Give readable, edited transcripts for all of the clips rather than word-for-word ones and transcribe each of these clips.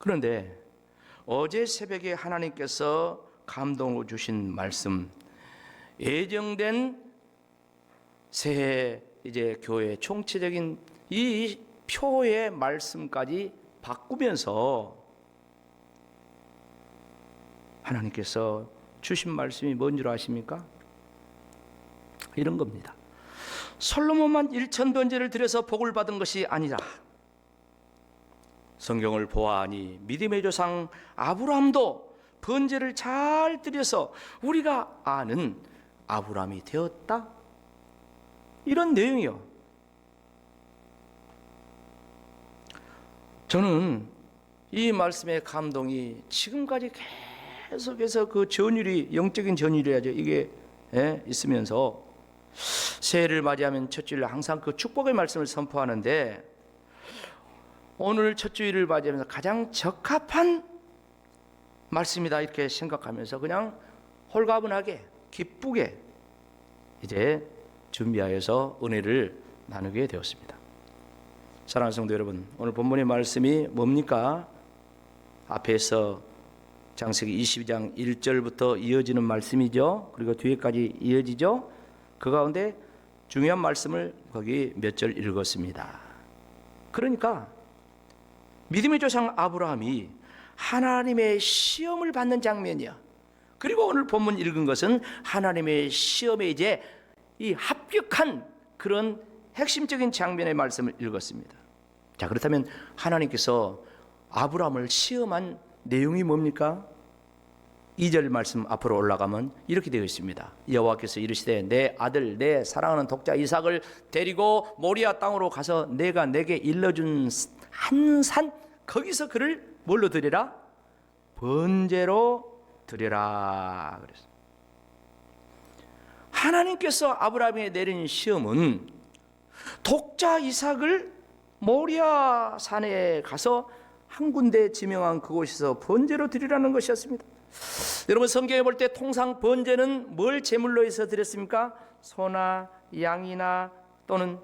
그런데 어제 새벽에 하나님께서 감동으로 주신 말씀, 예정된 새해 이제 교회 총체적인 이 표의 말씀까지 바꾸면서 하나님께서 주신 말씀이 뭔 줄 아십니까? 이런 겁니다. 솔로몬만 1000번제를 드려서 복을 받은 것이 아니라 성경을 보아하니 믿음의 조상 아브라함도 번제를 잘 드려서 우리가 아는 아브라함이 되었다, 이런 내용이요. 저는 이 말씀의 감동이 지금까지 계속해서 그 전율이, 영적인 전율이야죠, 이게 있으면서 새해를 맞이하면 첫 주일 항상 그 축복의 말씀을 선포하는데, 오늘 첫 주일을 맞이하면서 가장 적합한 말씀이다 이렇게 생각하면서 그냥 홀가분하게 기쁘게 이제 준비하여서 은혜를 나누게 되었습니다. 사랑하는 성도 여러분, 오늘 본문의 말씀이 뭡니까? 앞에서 창세기 22장 1절부터 이어지는 말씀이죠. 그리고 뒤에까지 이어지죠. 그 가운데 중요한 말씀을 거기 몇 절 읽었습니다. 그러니까 믿음의 조상 아브라함이 하나님의 시험을 받는 장면이야. 그리고 오늘 본문 읽은 것은 하나님의 시험에 이제 이 합격한 그런 핵심적인 장면의 말씀을 읽었습니다. 자, 그렇다면 하나님께서 아브라함을 시험한 내용이 뭡니까? 2절 말씀 앞으로 올라가면 이렇게 되어 있습니다. 여호와께서 이르시되 내 아들 내 사랑하는 독자 이삭을 데리고 모리아 땅으로 가서 내가 내게 일러준 한 산, 거기서 그를 뭘로 드리라? 번제로 드리라 그랬어요. 하나님께서 아브라함에게 내린 시험은 독자 이삭을 모리아 산에 가서 한 군데 지명한 그곳에서 번제로 드리라는 것이었습니다. 여러분, 성경에 볼 때 통상 번제는 뭘 제물로 해서 드렸습니까? 소나 양이나 또는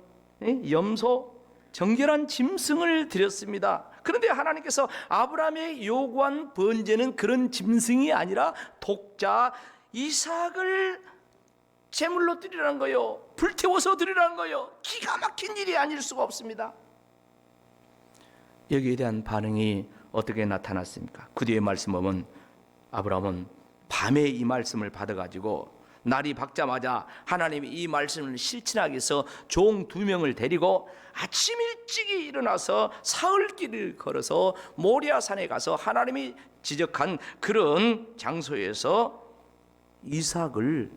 염소, 정결한 짐승을 드렸습니다. 그런데 하나님께서 아브라함의 요구한 번제는 그런 짐승이 아니라 독자 이삭을 제물로 드리라는 거요, 불태워서 드리라는 거요. 기가 막힌 일이 아닐 수가 없습니다. 여기에 대한 반응이 어떻게 나타났습니까? 그 뒤에 말씀 보면 아브라함은 밤에 이 말씀을 받아가지고 날이 밝자마자 하나님이 이 말씀을 실천하기 위해서 종 2명을 데리고 아침 일찍이 일어나서 사흘길을 걸어서 모리아산에 가서 하나님이 지적한 그런 장소에서 이삭을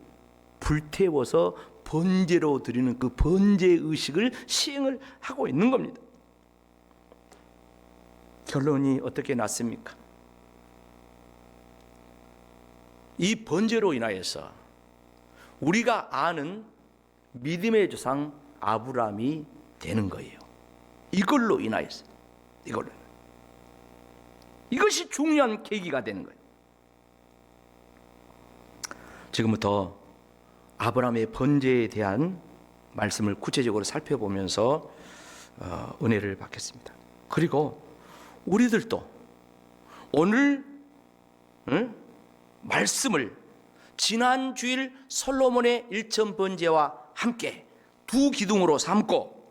불태워서 번제로 드리는 그 번제 의식을 시행을 하고 있는 겁니다. 결론이 어떻게 났습니까? 이 번제로 인하여서 우리가 아는 믿음의 조상 아브라함이 되는 거예요. 이걸로 인하여서, 이것이 중요한 계기가 되는 거예요. 지금부터 아브라함의 번제에 대한 말씀을 구체적으로 살펴보면서 은혜를 받겠습니다. 그리고 우리들도 오늘 말씀을 지난 주일 솔로몬의 1000번제와 함께 두 기둥으로 삼고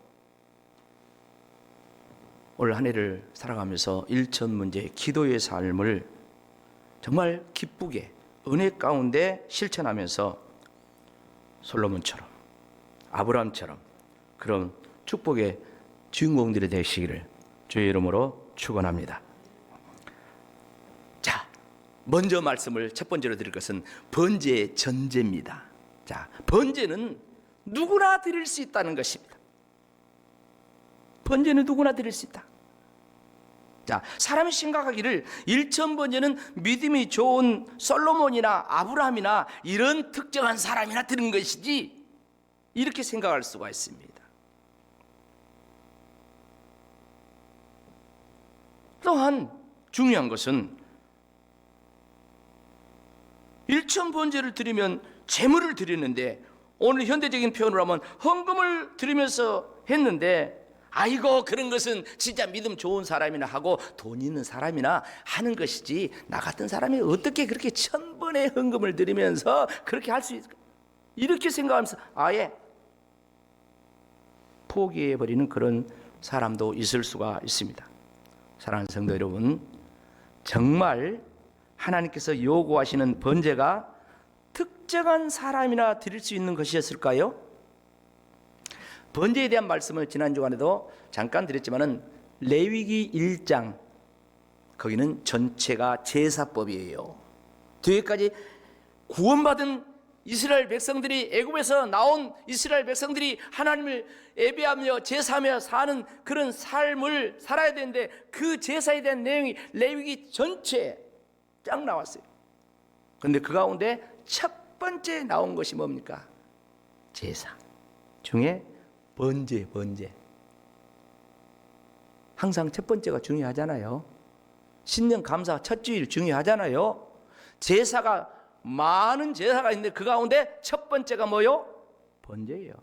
올 한 해를 살아가면서 1000번제 기도의 삶을 정말 기쁘게 은혜 가운데 실천하면서 솔로몬처럼, 아브라함처럼 그런 축복의 주인공들이 되시기를 주의 이름으로 축원합니다. 자, 먼저 말씀을 첫 번째로 드릴 것은 번제의 전제입니다. 자, 번제는 누구나 드릴 수 있다는 것입니다. 번제는 누구나 드릴 수 있다. 자, 사람이 생각하기를 1000번제는 믿음이 좋은 솔로몬이나 아브라함이나 이런 특정한 사람이나 드는 것이지, 이렇게 생각할 수가 있습니다. 또한 중요한 것은 1000번제를 드리면 제물을 드리는데, 오늘 현대적인 표현으로 하면 헌금을 드리면서 했는데, 아이고 그런 것은 진짜 믿음 좋은 사람이나 하고 돈 있는 사람이나 하는 것이지 나 같은 사람이 어떻게 그렇게 1000번의 헌금을 드리면서 그렇게 할 수 있을까? 이렇게 생각하면서 아예 포기해버리는 그런 사람도 있을 수가 있습니다. 사랑하는 성도 여러분, 정말 하나님께서 요구하시는 번제가 특정한 사람이나 드릴 수 있는 것이었을까요? 번제에 대한 말씀을 지난 주간에도 잠깐 드렸지만은 레위기 1장 거기는 전체가 제사법이에요. 뒤에까지 구원받은 이스라엘 백성들이, 애굽에서 나온 이스라엘 백성들이 하나님을 예배하며 제사하며 사는 그런 삶을 살아야 되는데 그 제사에 대한 내용이 레위기 전체에 쫙 나왔어요. 그런데 그 가운데 첫 번째 나온 것이 뭡니까? 제사 중에 번제. 항상 첫 번째가 중요하잖아요. 신년 감사 첫 주일 중요하잖아요. 제사가 많은 제사가 있는데 그 가운데 첫 번째가 뭐요? 번제예요.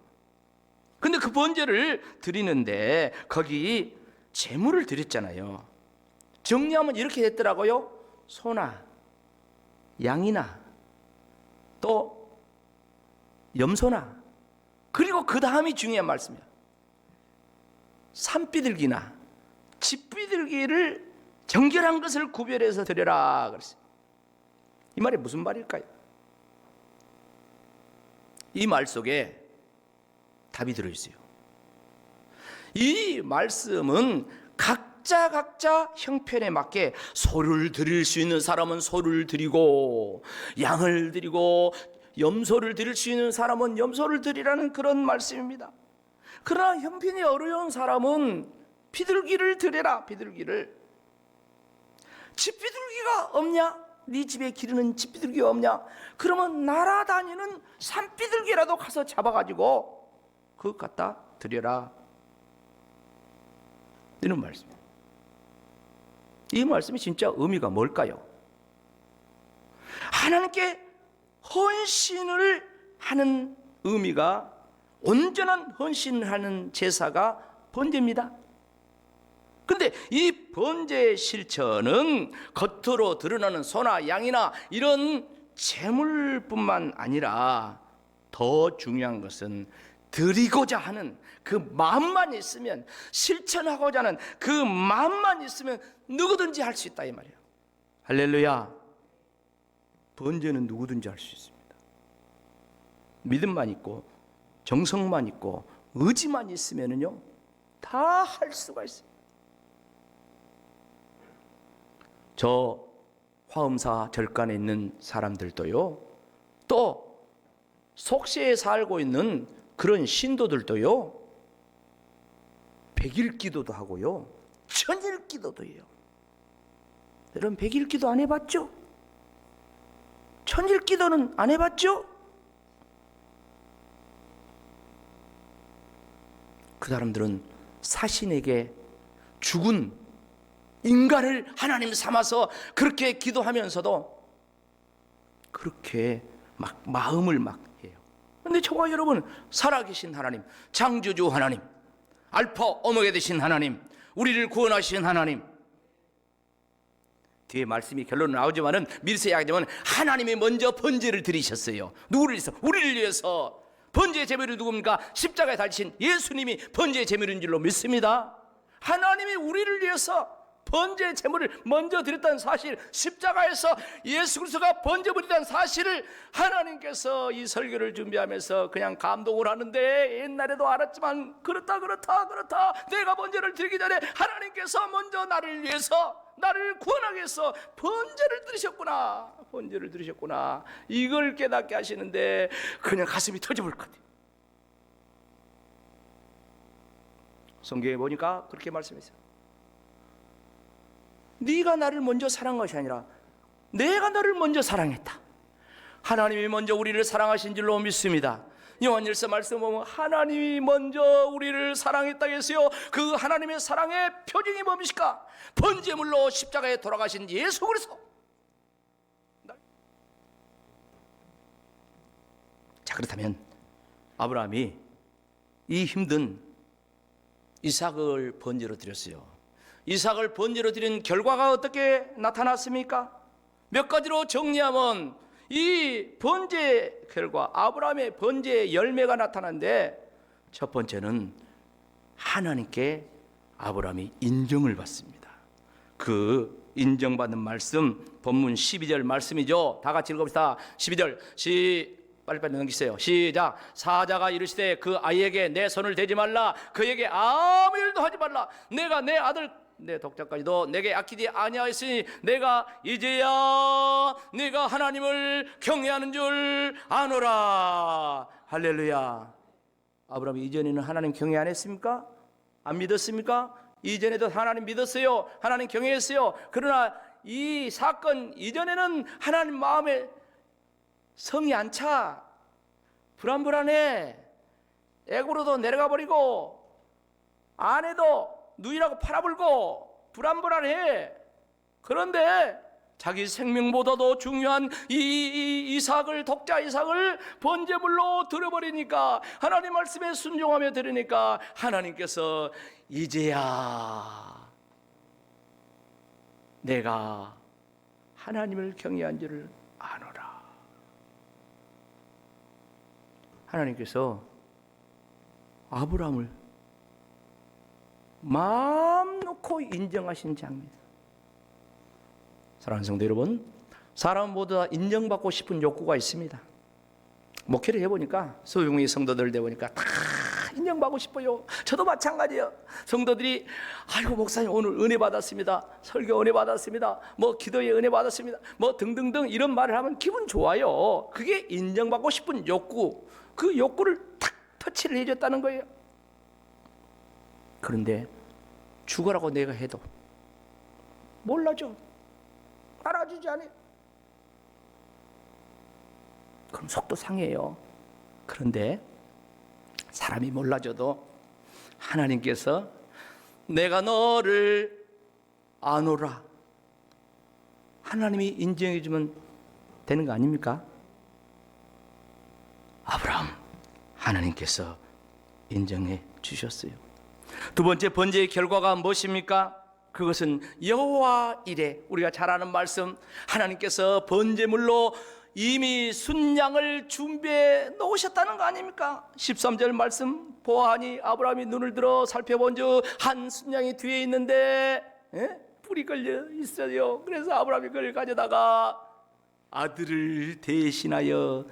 근데 그 번제를 드리는데 거기 제물을 드렸잖아요. 정리하면 이렇게 됐더라고요. 소나 양이나 또 염소나, 그리고 그 다음이 중요한 말씀이야. 산비둘기나 집비둘기를 정결한 것을 구별해서 드려라 그랬어요. 이 말이 무슨 말일까요? 이 말 속에 답이 들어있어요. 이 말씀은 각자 형편에 맞게 소를 드릴 수 있는 사람은 소를 드리고 양을 드리고 염소를 드릴 수 있는 사람은 염소를 드리라는 그런 말씀입니다. 그러나 형편이 어려운 사람은 비둘기를 드려라. 비둘기를. 집비둘기가 없냐? 네 집에 기르는 집비둘기가 없냐? 그러면 날아다니는 산비둘기라도 가서 잡아가지고 그것 갖다 드려라. 이런 말씀입니다. 이 말씀이 진짜 의미가 뭘까요? 하나님께 헌신을 하는 의미가, 온전한 헌신을 하는 제사가 번제입니다. 근데 이 번제의 실천은 겉으로 드러나는 소나 양이나 이런 재물뿐만 아니라 더 중요한 것은 드리고자 하는 그 마음만 있으면, 실천하고자 하는 그 마음만 있으면 누구든지 할 수 있다 이 말이에요. 할렐루야. 번제는 누구든지 할 수 있습니다. 믿음만 있고 정성만 있고 의지만 있으면요 다 할 수가 있어요. 저 화엄사 절간에 있는 사람들도요, 또 속세에 살고 있는 그런 신도들도요, 백일 기도도 하고요, 천일 기도도 해요. 여러분 백일 기도 안 해봤죠? 천일 기도는 안 해봤죠? 그 사람들은 사신에게 죽은 인간을 하나님 삼아서 그렇게 기도하면서도 그렇게 막 마음을 막 해요. 그런데 저와 여러분, 살아계신 하나님, 창조주 하나님, 알파 오메가 되신 하나님, 우리를 구원하신 하나님, 뒤에 말씀이 결론은 나오지만은 미리서 이야기하자면 하나님이 먼저 번제를 드리셨어요. 누구를 위해서? 우리를 위해서. 번제의 제물이 누굽니까? 십자가에 달리신 예수님이 번제의 제물인 줄로 믿습니다. 하나님이 우리를 위해서 번제의 제물을 먼저 드렸다는 사실, 십자가에서 예수 그리스도가 번제물이라는 사실을 하나님께서 이 설교를 준비하면서 그냥 감동을 하는데, 옛날에도 알았지만 그렇다 내가 번제를 드리기 전에 하나님께서 먼저 나를 위해서, 나를 구원하기 위해서 번제를 드리셨구나, 이걸 깨닫게 하시는데 그냥 가슴이 터져버릴 것 같아요. 성경에 보니까 그렇게 말씀했어요. 네가 나를 먼저 사랑한 것이 아니라 내가 너를 먼저 사랑했다. 하나님이 먼저 우리를 사랑하신 줄로 믿습니다. 요한일서 말씀 보면 하나님이 먼저 우리를 사랑했다고 했어요. 그 하나님의 사랑의 표징이 뭡니까? 번제물로 십자가에 돌아가신 예수 그리스도. 자, 그렇다면 아브라함이 이 힘든 이삭을 번제로 드렸어요. 이삭을 번제로 드린 결과가 어떻게 나타났습니까? 몇 가지로 정리하면 이 번제 결과, 아브라함의 번제의 열매가 나타나는데, 첫 번째는 하나님께 아브라함이 인정을 받습니다. 그 인정받는 말씀, 본문 12절 말씀이죠. 다 같이 읽어봅시다. 12절 빨리빨리 넘기세요. 시작. 사자가 이르시되 그 아이에게 내 손을 대지 말라, 그에게 아무 일도 하지 말라. 내가 내 아들 내 독자까지도 내게 아끼지 아니하였으니 내가 이제야 네가 하나님을 경외하는 줄 아노라. 할렐루야. 아브라함이 이전에는 하나님 경외 안 했습니까? 안 믿었습니까? 이전에도 하나님 믿었어요. 하나님 경외했어요. 그러나 이 사건 이전에는 하나님 마음에 성이 안 차. 불안불안해. 애고로도 내려가 버리고 아내도 누이라고 팔아불고 불안불안해. 그런데 자기 생명보다도 중요한 이삭을, 독자 이삭을 번제물로 드려버리니까, 하나님 말씀에 순종하며 드리니까 하나님께서 이제야 내가 하나님을 경외한 줄을 아노라. 하나님께서 아브라함을 마음 놓고 인정하신 장면. 사랑하는 성도 여러분, 사람 모두 다 인정받고 싶은 욕구가 있습니다. 목회를 해보니까, 소유의 성도들 되보니까 다 인정받고 싶어요. 저도 마찬가지예요. 성도들이 아이고 목사님 오늘 은혜 받았습니다, 설교 은혜 받았습니다, 뭐 기도에 은혜 받았습니다, 뭐 등등등 이런 말을 하면 기분 좋아요. 그게 인정받고 싶은 욕구, 그 욕구를 탁 터치를 해줬다는 거예요. 그런데 죽어라고 내가 해도 몰라줘, 알아주지 않아요. 그럼 속도 상해요. 그런데 사람이 몰라줘도 하나님께서 내가 너를 아노라, 하나님이 인정해 주면 되는 거 아닙니까? 아브라함, 하나님께서 인정해 주셨어요. 두 번째 번제의 결과가 무엇입니까? 그것은 여호와 이레, 우리가 잘 아는 말씀, 하나님께서 번제물로 이미 순양을 준비해 놓으셨다는 거 아닙니까? 13절 말씀 보아하니 아브라함이 눈을 들어 살펴본즉 한 순양이 뒤에 있는데 뿔이 걸려 있어요. 그래서 아브라함이 그걸 가져다가 아들을 대신하여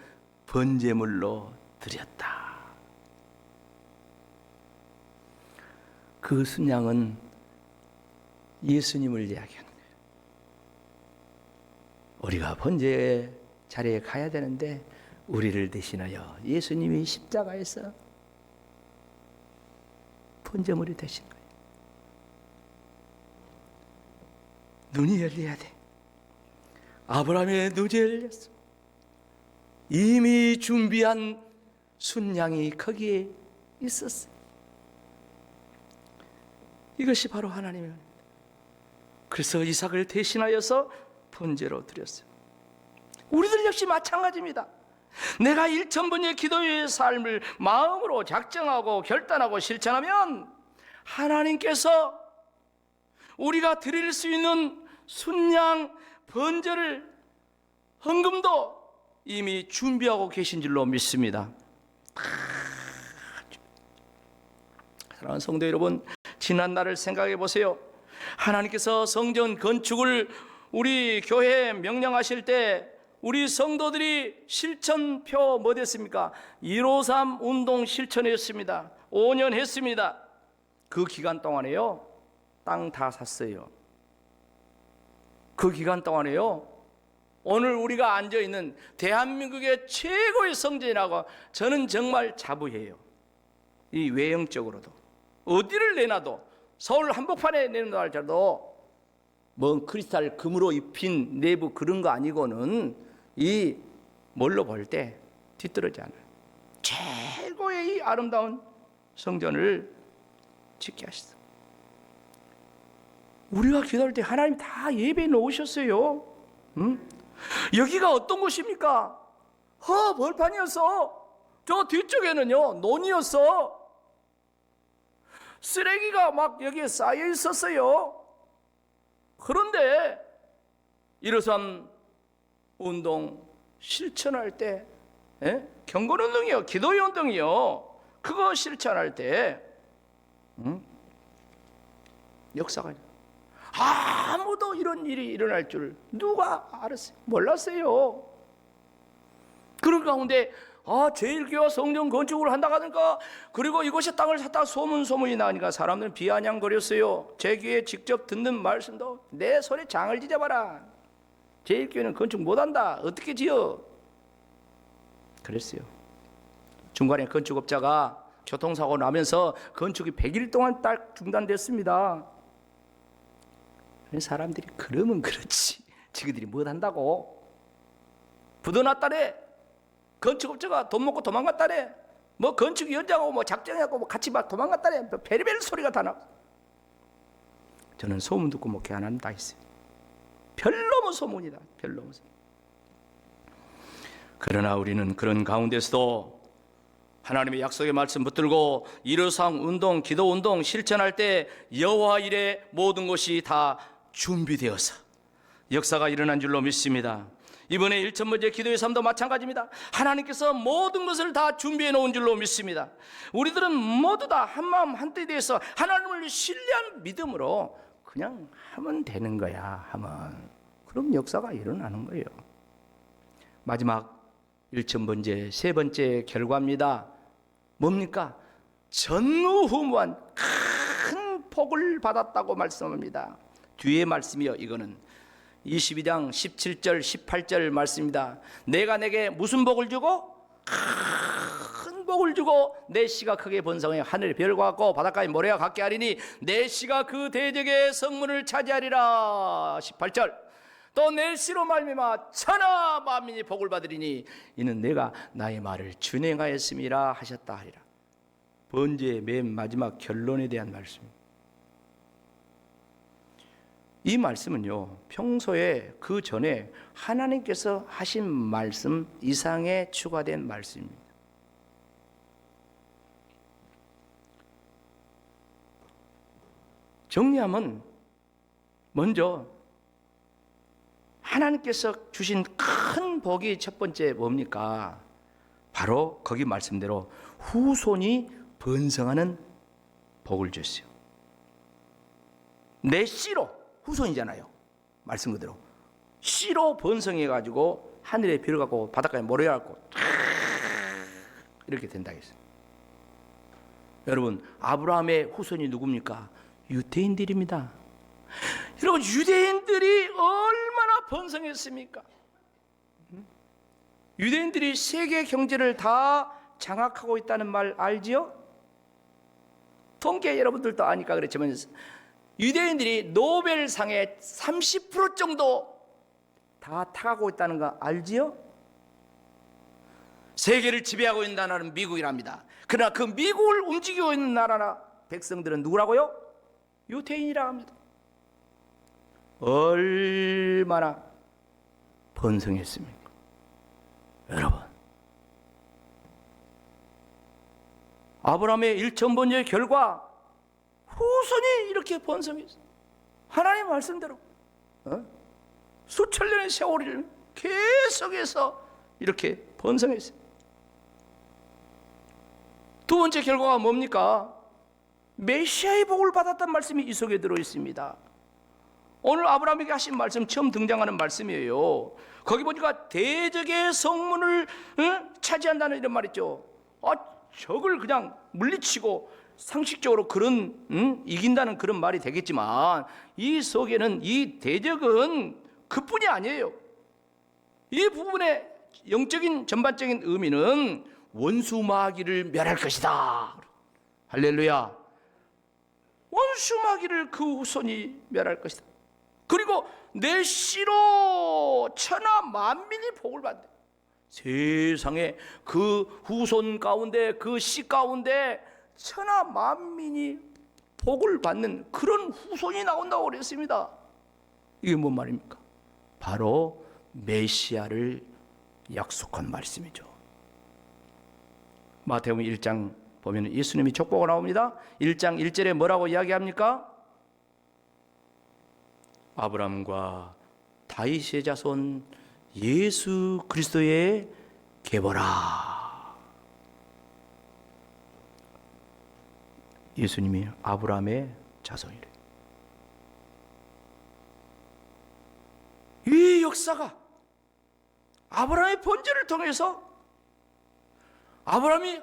번제물로 드렸다. 그 순양은 예수님을 이야기하는 거예요. 우리가 번제 자리에 가야 되는데 우리를 대신하여 예수님이 십자가에서 번제물이 되신 거예요. 눈이 열려야 돼. 아브라함의 눈이 열렸어. 이미 준비한 순양이 거기에 있었어요. 이것이 바로 하나님의 은혜입니다. 그래서 이삭을 대신하여서 번제로 드렸어요. 우리들 역시 마찬가지입니다. 내가 일천번의 기도의 삶을 마음으로 작정하고 결단하고 실천하면 하나님께서 우리가 드릴 수 있는 순양 번제를, 헌금도 이미 준비하고 계신 줄로 믿습니다. 사랑하는 성도 여러분, 지난 날을 생각해 보세요. 하나님께서 성전 건축을 우리 교회에 명령하실 때 우리 성도들이 실천표 뭐 됐습니까? 153 운동 실천했습니다. 5년 했습니다. 그 기간 동안에요, 땅 다 샀어요. 그 기간 동안에요, 오늘 우리가 앉아있는 대한민국의 최고의 성전이라고 저는 정말 자부해요. 이 외형적으로도 어디를 내놔도, 서울 한복판에 내놓는다 할지라도 뭔 크리스탈 금으로 입힌 내부 그런 거 아니고는 이 뭘로 볼 때 뒤떨어지지 않아요. 최고의 이 아름다운 성전을 짓게 하셨어. 우리가 기도할 때 하나님 다 예배해 놓으셨어요. 여기가 어떤 곳입니까? 벌판이었어. 저 뒤쪽에는요 논이었어. 쓰레기가 막 여기에 쌓여 있었어요. 그런데 이러한 운동 실천할 때, 경건운동이요, 기도의 운동이요, 그거 실천할 때 역사가 아무도 이런 일이 일어날 줄 누가 알았어요? 몰랐어요. 그런 가운데 제1교회 성전 건축을 한다고 하니까, 그리고 이곳에 땅을 샀다가 소문이 나니까 사람들은 비아냥거렸어요. 제 귀에 직접 듣는 말씀도 내 손에 장을 지져봐라. 제1교회는 건축 못한다. 어떻게 지어? 그랬어요. 중간에 건축업자가 교통사고 나면서 건축이 100일 동안 딱 중단됐습니다. 사람들이 그러면 그렇지, 지그들이 못한다고. 부도났다래. 건축업자가 돈 먹고 도망갔다래. 뭐 건축 현장하고 뭐 작정하고 뭐 같이 막 도망갔다래. 베리베리 소리가 다 나. 저는 소문 듣고 목회 안 한다 했어요. 별로면 소문이다. 별로면 소문. 그러나 우리는 그런 가운데서도 하나님의 약속의 말씀 붙들고 일요상 운동, 기도 운동 실천할 때 여호와 일에 모든 것이 다 준비되어서 역사가 일어난 줄로 믿습니다. 이번에 1,000번째 기도의 삶도 마찬가지입니다. 하나님께서 모든 것을 다 준비해 놓은 줄로 믿습니다. 우리들은 모두 다 한마음 한뜻에 대해서 하나님을 신뢰하는 믿음으로 그냥 하면 되는 거야. 하면 그럼 역사가 일어나는 거예요. 마지막 1,000번째 세 번째 결과입니다. 뭡니까? 전무후무한 큰 복을 받았다고 말씀합니다. 뒤에 말씀이요, 이거는 22장 17절 18절 말씀입니다. 내가 내게 무슨 복을 주고? 큰 복을 주고 내 씨가 크게 번성해 하늘의 별과 같고 바닷가의 모래와 같게 하리니 내 씨가 그 대적의 성문을 차지하리라. 18절 또 내 씨로 말미암아 천하 만민이 복을 받으리니 이는 내가 나의 말을 준행하였음이라 하셨다 하리라. 번제의 맨 마지막 결론에 대한 말씀입니다. 이 말씀은요, 평소에 그 전에 하나님께서 하신 말씀 이상에 추가된 말씀입니다. 정리하면 먼저 하나님께서 주신 큰 복이 첫 번째 뭡니까? 바로 거기 말씀대로 후손이 번성하는 복을 줬어요. 내 씨로, 후손이잖아요. 말씀 그대로 씨로 번성해가지고 하늘에 별을 갖고 바닷가에 모래 갖고 이렇게 된다 했어요. 여러분, 아브라함의 후손이 누굽니까? 유대인들입니다. 여러분, 유대인들이 얼마나 번성했습니까? 유대인들이 세계 경제를 다 장악하고 있다는 말 알지요? 통계 여러분들도 아니까 그렇지만 유대인들이 노벨상의 30% 정도 다 타가고 있다는 거 알지요? 세계를 지배하고 있는 나라는 미국이랍니다. 그러나 그 미국을 움직이고 있는 나라나 백성들은 누구라고요? 유대인이라 합니다. 얼마나 번성했습니까? 여러분, 아브라함의 1,000번째 결과 후손이 이렇게 번성했어요. 하나님 말씀대로 수천 년의 세월을 계속해서 이렇게 번성했어요. 두 번째 결과가 뭡니까? 메시아의 복을 받았다는 말씀이 이 속에 들어있습니다. 오늘 아브라함에게 하신 말씀 처음 등장하는 말씀이에요. 거기 보니까 대적의 성문을 차지한다는 이런 말 있죠. 적을 그냥 물리치고 상식적으로 그런 이긴다는 그런 말이 되겠지만 이 속에는 이 대적은 그뿐이 아니에요. 이 부분의 영적인 전반적인 의미는 원수 마귀를 멸할 것이다. 할렐루야. 원수 마귀를 그 후손이 멸할 것이다. 그리고 내 씨로 천하 만민이 복을 받는다. 세상에 그 후손 가운데 그 씨 가운데 천하 만민이 복을 받는 그런 후손이 나온다고 그랬습니다. 이게 뭔 말입니까? 바로 메시아를 약속한 말씀이죠. 마태복음 1장 보면 예수님이 족보가 나옵니다. 1장 1절에 뭐라고 이야기합니까? 아브라함과 다윗의 자손 예수 그리스도의 계보라. 예수님이 아브라함의 자손이래. 이 역사가 아브라함의 번제를 통해서 아브라함이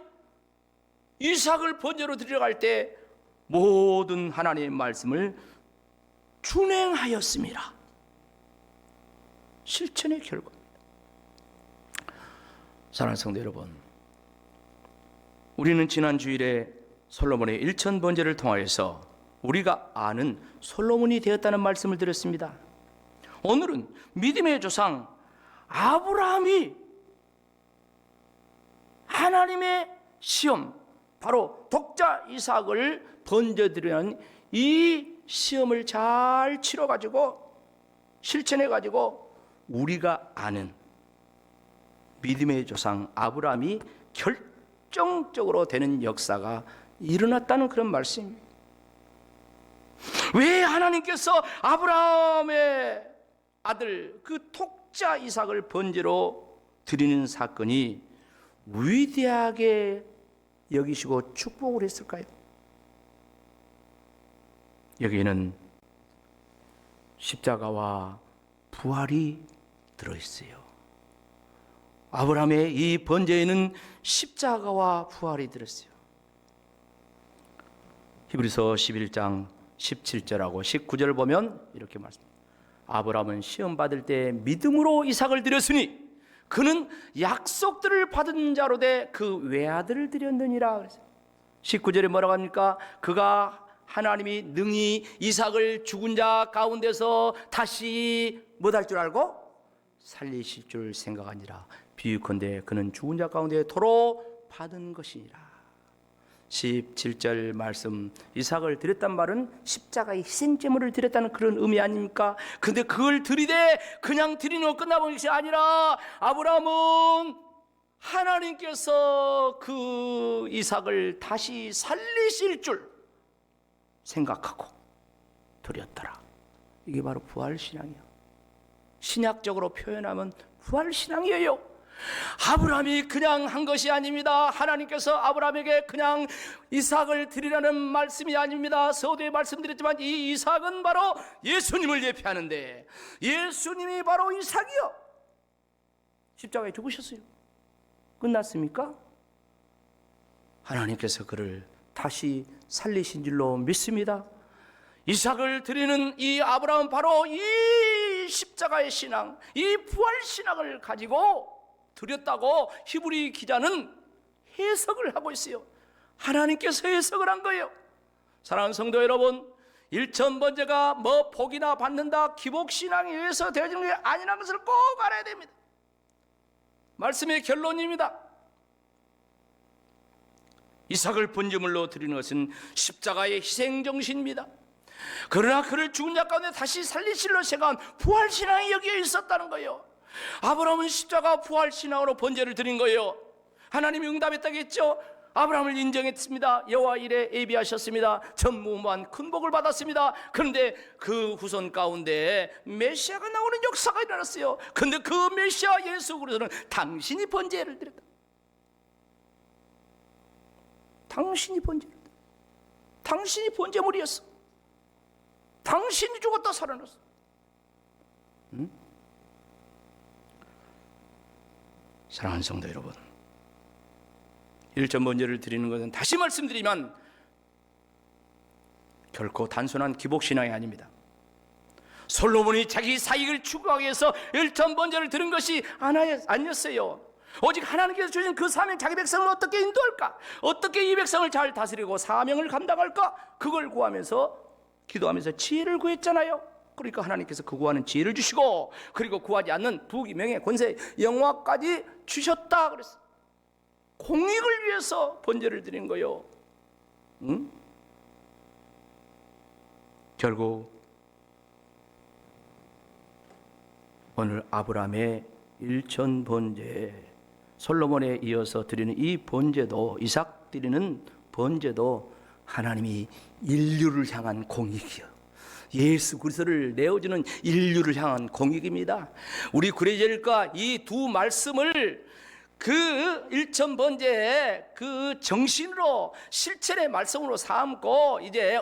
이삭을 번제로 드려갈 때 모든 하나님의 말씀을 준행하였습니다. 실천의 결과입니다. 사랑하는 성도 여러분, 우리는 지난 주일에 솔로몬의 일천 번제를 통하여서 우리가 아는 솔로몬이 되었다는 말씀을 드렸습니다. 오늘은 믿음의 조상 아브라함이 하나님의 시험, 바로 독자 이삭을 번제드리는 이 시험을 잘 치러가지고 실천해가지고 우리가 아는 믿음의 조상 아브라함이 결정적으로 되는 역사가 일어났다는 그런 말씀입니다. 왜 하나님께서 아브라함의 아들 그 독자 이삭을 번제로 드리는 사건이 위대하게 여기시고 축복을 했을까요? 여기에는 십자가와 부활이 들어있어요. 아브라함의 이 번제에는 십자가와 부활이 들었어요. 히브리서 11장 17절하고 19절을 보면 이렇게 말씀합니다. 아브라함은 시험 받을 때 믿음으로 이삭을 드렸으니 그는 약속들을 받은 자로 돼 그 외아들을 드렸느니라. 그랬어요. 19절에 뭐라고 합니까? 그가 하나님이 능히 이삭을 죽은 자 가운데서 다시 못할 줄 알고 살리실 줄 생각하니라. 비유컨대 그는 죽은 자 가운데 도로 받은 것이니라. 17절 말씀, 이삭을 드렸단 말은 십자가의 희생제물을 드렸다는 그런 의미 아닙니까? 근데 그걸 드리되 그냥 드리는 끝나버린 것이 아니라 아브라함은 하나님께서 그 이삭을 다시 살리실 줄 생각하고 드렸더라. 이게 바로 부활신앙이에요. 신약적으로 표현하면 부활신앙이에요. 아브라함이 그냥 한 것이 아닙니다. 하나님께서 아브라함에게 그냥 이삭을 드리라는 말씀이 아닙니다. 서두에 말씀드렸지만 이 이삭은 바로 예수님을 예표하는데 예수님이 바로 이삭이요. 십자가에 죽으셨어요. 끝났습니까? 하나님께서 그를 다시 살리신 줄로 믿습니다. 이삭을 드리는 이 아브라함은 바로 이 십자가의 신앙, 이 부활 신앙을 가지고 드렸다고 히브리 기자는 해석을 하고 있어요. 하나님께서 해석을 한 거예요. 사랑하는 성도 여러분, 일천 번제가 뭐 복이나 받는다, 기복신앙에 의해서 되어지는 게 아니라는 것을 꼭 알아야 됩니다. 말씀의 결론입니다. 이삭을 번제물로 드리는 것은 십자가의 희생정신입니다. 그러나 그를 죽은 자 가운데 다시 살리실로 생각한 부활신앙이 여기에 있었다는 거예요. 아브라함은 십자가 부활신앙으로 번제를 드린 거예요. 하나님이 응답했다고 했죠. 아브라함을 인정했습니다. 여호와 일에 예비하셨습니다. 전무후무한 큰 복을 받았습니다. 그런데 그 후손 가운데 메시아가 나오는 역사가 일어났어요. 그런데 그 메시아 예수 그리스도는 당신이 번제를 드렸다. 당신이 번제를 드렸다. 당신이 번제물이었어. 당신이 죽었다 살아났어. 응? 사랑하는 성도 여러분, 일천 번제를 드리는 것은 다시 말씀드리면 결코 단순한 기복신앙이 아닙니다. 솔로몬이 자기 사익을 추구하기 위해서 일천 번제를 드린 것이 아니었어요. 오직 하나님께서 주신 그 사명, 자기 백성을 어떻게 인도할까, 어떻게 이 백성을 잘 다스리고 사명을 감당할까, 그걸 구하면서 기도하면서 지혜를 구했잖아요. 그러니까 하나님께서 그 구하는 지혜를 주시고, 그리고 구하지 않는 부귀, 명예, 권세, 영화까지 주셨다 그랬어요. 공익을 위해서 번제를 드린 거요. 응? 결국 오늘 아브라함의 일천 번제에 솔로몬에 이어서 드리는 이 번제도, 이삭 드리는 번제도 하나님이 인류를 향한 공익이요, 예수 그리스도를 내어주는 인류를 향한 공익입니다. 우리 구레절과 이 두 말씀을 그 일천 번제의 그 정신으로 실천의 말씀으로 삼고 이제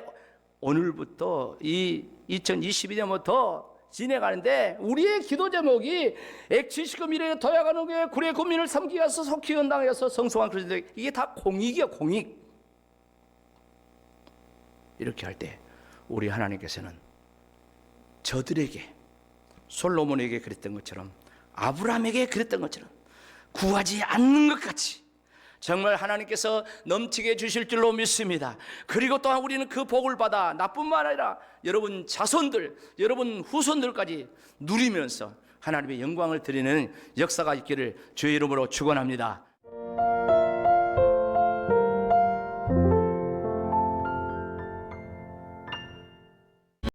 오늘부터 이 2022년부터 지내가는데, 우리의 기도 제목이 액취시금 미래에 도약하는 교회 구례 구민을 섬기기 위해서 속히 연당하여서 성소한 그리스도, 이게 다 공익이야, 공익. 이렇게 할 때 우리 하나님께서는 저들에게, 솔로몬에게 그랬던 것처럼, 아브라함에게 그랬던 것처럼 구하지 않는 것 같이 정말 하나님께서 넘치게 주실 줄로 믿습니다. 그리고 또한 우리는 그 복을 받아 나뿐만 아니라 여러분 자손들, 여러분 후손들까지 누리면서 하나님의 영광을 드리는 역사가 있기를 주의 이름으로 축원합니다.